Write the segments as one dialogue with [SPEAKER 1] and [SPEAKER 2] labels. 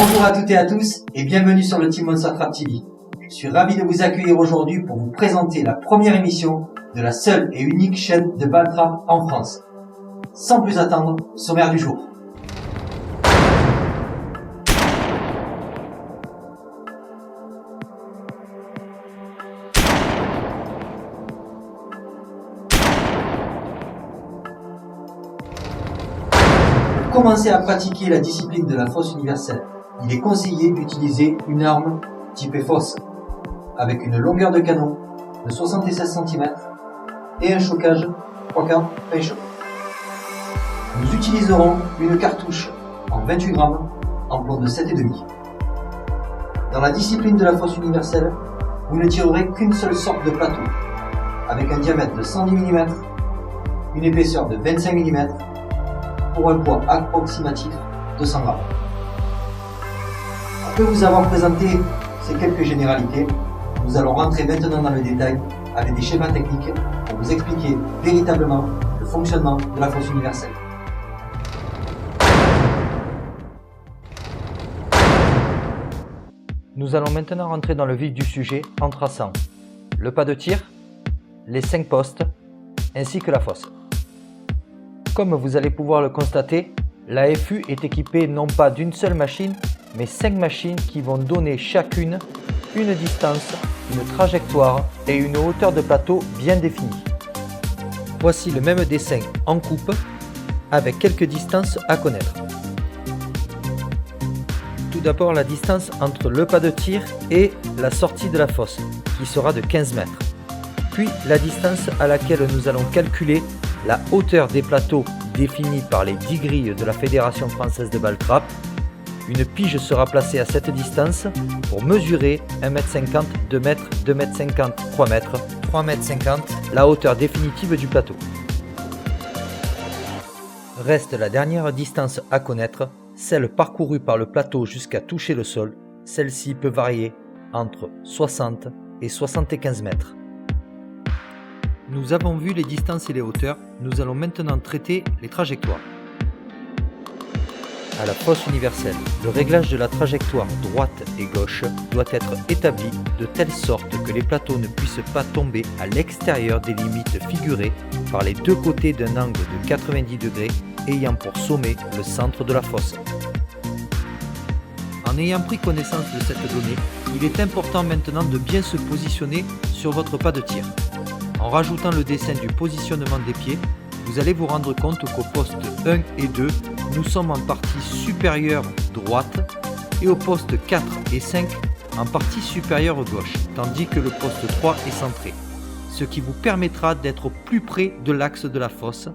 [SPEAKER 1] Bonjour à toutes et à tous et bienvenue sur le Team Monster Trap TV. Je suis ravi de vous accueillir aujourd'hui pour vous présenter la première émission de la seule et unique chaîne de balle trap en France. Sans plus attendre, sommaire du jour. Pour commencer à pratiquer la discipline de la fosse universelle, il est conseillé d'utiliser une arme type fosse, avec une longueur de canon de 76 cm et un chocage 3 quarts fin choc. Nous utiliserons une cartouche en 28 grammes en plomb de 7,5. Dans la discipline de la fosse universelle, vous ne tirerez qu'une seule sorte de plateau, avec un diamètre de 110 mm, une épaisseur de 25 mm, pour un poids approximatif de 100 grammes. Après vous avoir présenté ces quelques généralités, nous allons rentrer maintenant dans le détail avec des schémas techniques pour vous expliquer véritablement le fonctionnement de la fosse universelle.
[SPEAKER 2] Nous allons maintenant rentrer dans le vif du sujet en traçant le pas de tir, les 5 postes ainsi que la fosse. Comme vous allez pouvoir le constater, la FU est équipée non pas d'une seule machine, mais 5 machines qui vont donner chacune une distance, une trajectoire et une hauteur de plateau bien définie. Voici le même dessin en coupe avec quelques distances à connaître. Tout d'abord la distance entre le pas de tir et la sortie de la fosse qui sera de 15 mètres. Puis la distance à laquelle nous allons calculer la hauteur des plateaux définie par les 10 grilles de la Fédération française de balle trap. Une pige sera placée à cette distance pour mesurer 1,50 m, 2 m, 2,50 m, 3 m, 3,50 m, la hauteur définitive du plateau. Reste la dernière distance à connaître, celle parcourue par le plateau jusqu'à toucher le sol. Celle-ci peut varier entre 60 et 75 mètres. Nous avons vu les distances et les hauteurs, nous allons maintenant traiter les trajectoires. À la fosse universelle, le réglage de la trajectoire droite et gauche doit être établi de telle sorte que les plateaux ne puissent pas tomber à l'extérieur des limites figurées par les deux côtés d'un angle de 90 degrés ayant pour sommet le centre de la fosse. En ayant pris connaissance de cette donnée, il est important maintenant de bien se positionner sur votre pas de tir. En rajoutant le dessin du positionnement des pieds, vous allez vous rendre compte qu'au poste 1 et 2, nous sommes en partie supérieure droite et au poste 4 et 5 en partie supérieure gauche, tandis que le poste 3 est centré, ce qui vous permettra d'être plus près de l'axe de la fosse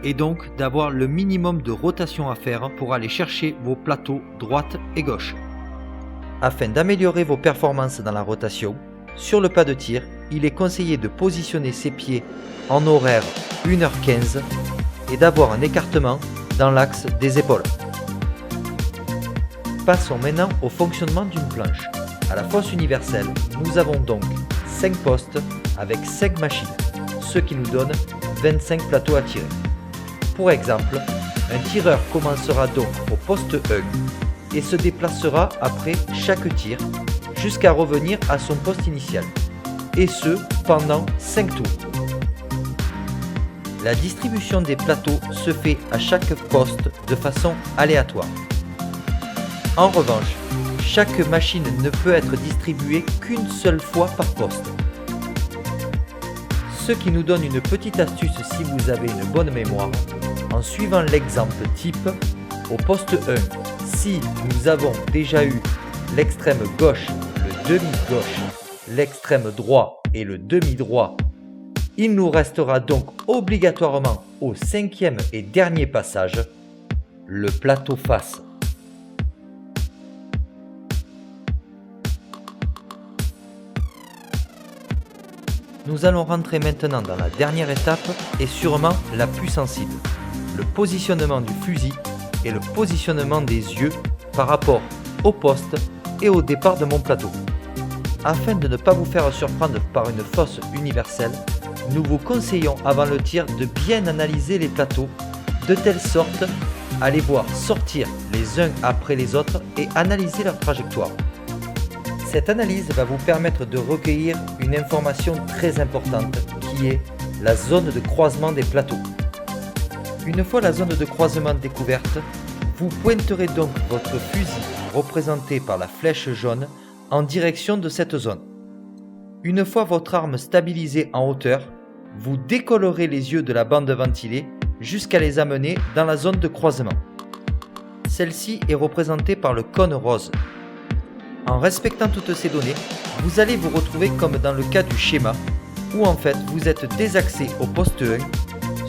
[SPEAKER 2] et donc d'avoir le minimum de rotation à faire pour aller chercher vos plateaux droite et gauche. Afin d'améliorer vos performances dans la rotation, sur le pas de tir, il est conseillé de positionner ses pieds en horaire 1h15 et d'avoir un écartement dans l'axe des épaules. Passons maintenant au fonctionnement d'une planche. À la fosse universelle, nous avons donc 5 postes avec 5 machines, ce qui nous donne 25 plateaux à tirer. Pour exemple, un tireur commencera donc au poste 1 et se déplacera après chaque tir jusqu'à revenir à son poste initial, et ce pendant 5 tours. La distribution des plateaux se fait à chaque poste de façon aléatoire. En revanche, chaque machine ne peut être distribuée qu'une seule fois par poste. Ce qui nous donne une petite astuce si vous avez une bonne mémoire, en suivant l'exemple type au poste 1. Si nous avons déjà eu l'extrême gauche, le demi-gauche, l'extrême droit et le demi-droit, il nous restera donc obligatoirement au 5e et dernier passage, le plateau face. Nous allons rentrer maintenant dans la dernière étape et sûrement la plus sensible, le positionnement du fusil et le positionnement des yeux par rapport au poste et au départ de mon plateau. Afin de ne pas vous faire surprendre par une fosse universelle, nous vous conseillons avant le tir de bien analyser les plateaux de telle sorte à les voir sortir les uns après les autres et analyser leur trajectoire. Cette analyse va vous permettre de recueillir une information très importante qui est la zone de croisement des plateaux. Une fois la zone de croisement découverte, vous pointerez donc votre fusil représenté par la flèche jaune en direction de cette zone. Une fois votre arme stabilisée en hauteur, vous décollerez les yeux de la bande ventilée jusqu'à les amener dans la zone de croisement. Celle-ci est représentée par le cône rose. En respectant toutes ces données, vous allez vous retrouver comme dans le cas du schéma, où en fait vous êtes désaxé au poste 1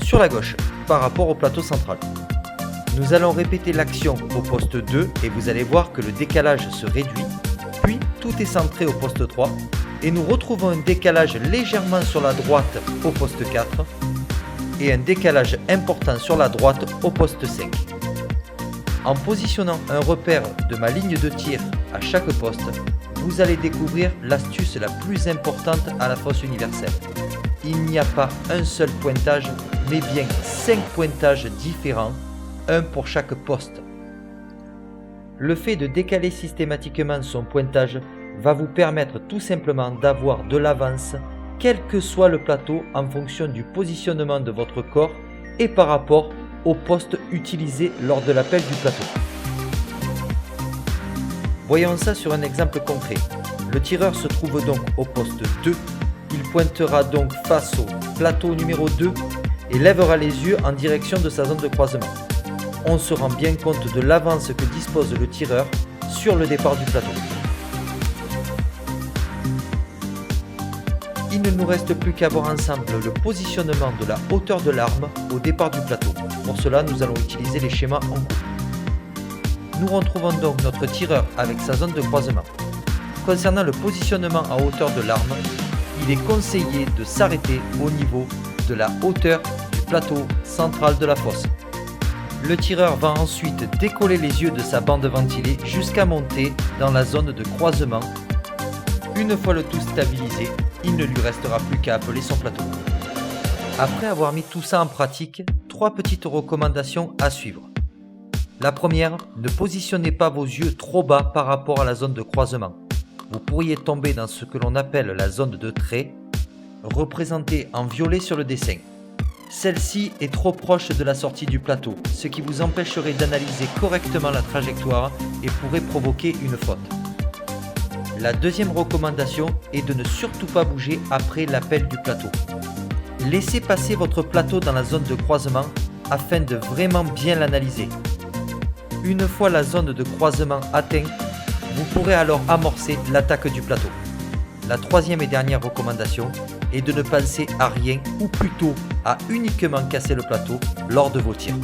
[SPEAKER 2] sur la gauche par rapport au plateau central. Nous allons répéter l'action au poste 2 et vous allez voir que le décalage se réduit, puis tout est centré au poste 3 et nous retrouvons un décalage légèrement sur la droite au poste 4 et un décalage important sur la droite au poste 5. En positionnant un repère de ma ligne de tir à chaque poste, vous allez découvrir l'astuce la plus importante à la fosse universelle. Il n'y a pas un seul pointage, mais bien 5 pointages différents, un pour chaque poste. Le fait de décaler systématiquement son pointage va vous permettre tout simplement d'avoir de l'avance, quel que soit le plateau, en fonction du positionnement de votre corps et par rapport au poste utilisé lors de l'appel du plateau. Voyons ça sur un exemple concret. Le tireur se trouve donc au poste 2. Il pointera donc face au plateau numéro 2 et lèvera les yeux en direction de sa zone de croisement. On se rend bien compte de l'avance que dispose le tireur sur le départ du plateau. Il ne nous reste plus qu'à voir ensemble le positionnement de la hauteur de l'arme au départ du plateau. Pour cela, nous allons utiliser les schémas en cours. Nous retrouvons donc notre tireur avec sa zone de croisement. Concernant le positionnement à hauteur de l'arme, il est conseillé de s'arrêter au niveau de la hauteur du plateau central de la fosse. Le tireur va ensuite décoller les yeux de sa bande ventilée jusqu'à monter dans la zone de croisement. Une fois le tout stabilisé, il ne lui restera plus qu'à appeler son plateau. Après avoir mis tout ça en pratique, 3 petites recommandations à suivre. La première, ne positionnez pas vos yeux trop bas par rapport à la zone de croisement. Vous pourriez tomber dans ce que l'on appelle la zone de trait, représentée en violet sur le dessin. Celle-ci est trop proche de la sortie du plateau, ce qui vous empêcherait d'analyser correctement la trajectoire et pourrait provoquer une faute. La deuxième recommandation est de ne surtout pas bouger après l'appel du plateau. Laissez passer votre plateau dans la zone de croisement afin de vraiment bien l'analyser. Une fois la zone de croisement atteinte, vous pourrez alors amorcer l'attaque du plateau. La troisième et dernière recommandation est de ne penser à rien ou plutôt à uniquement casser le plateau lors de vos tirs.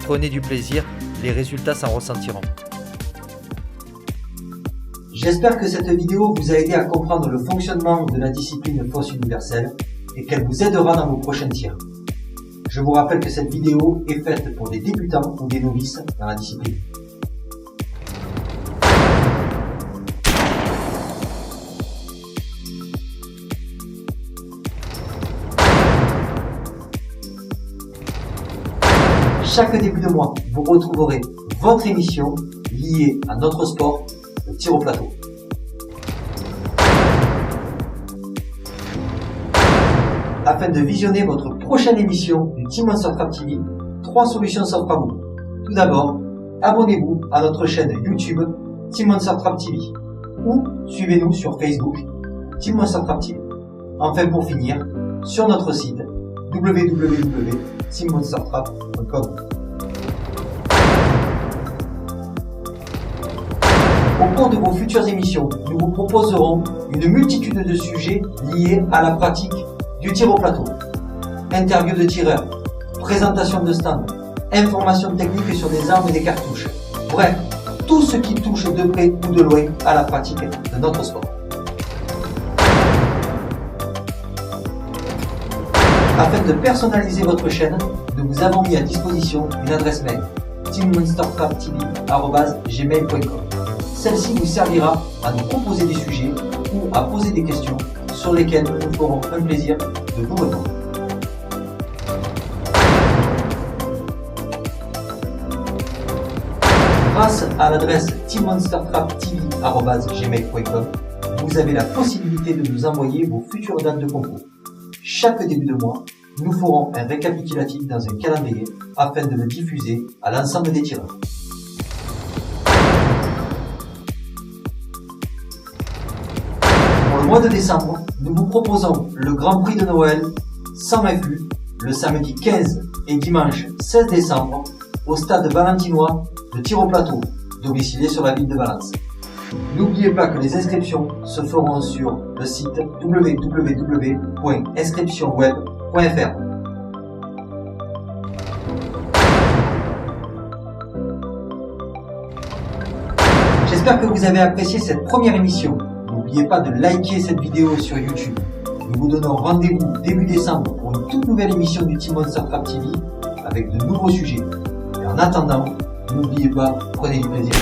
[SPEAKER 2] Prenez du plaisir, les résultats s'en ressentiront.
[SPEAKER 1] J'espère que cette vidéo vous a aidé à comprendre le fonctionnement de la discipline fosse universelle et qu'elle vous aidera dans vos prochains tirs. Je vous rappelle que cette vidéo est faite pour des débutants ou des novices dans la discipline. Chaque début de mois, vous retrouverez votre émission liée à notre sport, le tir au plateau. Afin de visionner votre prochaine émission du Team Monster Trap TV, 3 solutions s'offrent à vous. Tout d'abord, abonnez-vous à notre chaîne YouTube Team Monster Trap TV ou suivez-nous sur Facebook Team Monster Trap TV. Enfin, pour finir, sur notre site www.teammonstertrap.com. Au cours de vos futures émissions, nous vous proposerons une multitude de sujets liés à la pratique du tir au plateau. Interviews de tireurs, présentation de stands, informations techniques sur des armes et des cartouches. Bref, tout ce qui touche de près ou de loin à la pratique de notre sport. Afin de personnaliser votre chaîne, nous vous avons mis à disposition une adresse mail teammonstertraptv@gmail.com. Celle-ci vous servira à nous proposer des sujets ou à poser des questions sur lesquelles nous ferons un plaisir de vous répondre. Grâce à l'adresse teammonstertraptv@gmail.com, vous avez la possibilité de nous envoyer vos futures dates de concours. Chaque début de mois, nous ferons un récapitulatif dans un calendrier afin de le diffuser à l'ensemble des tireurs. Pour le mois de décembre, nous vous proposons le Grand Prix de Noël sans refus le samedi 15 et dimanche 16 décembre au stade valentinois de tir au plateau, domicilié sur la ville de Valence. N'oubliez pas que les inscriptions se feront sur le site www.inscriptionweb.fr. J'espère que vous avez apprécié cette première émission. N'oubliez pas de liker cette vidéo sur YouTube. Nous vous donnons rendez-vous début décembre pour une toute nouvelle émission du Team Monster Trap TV avec de nouveaux sujets. Et en attendant, n'oubliez pas, prenez du plaisir.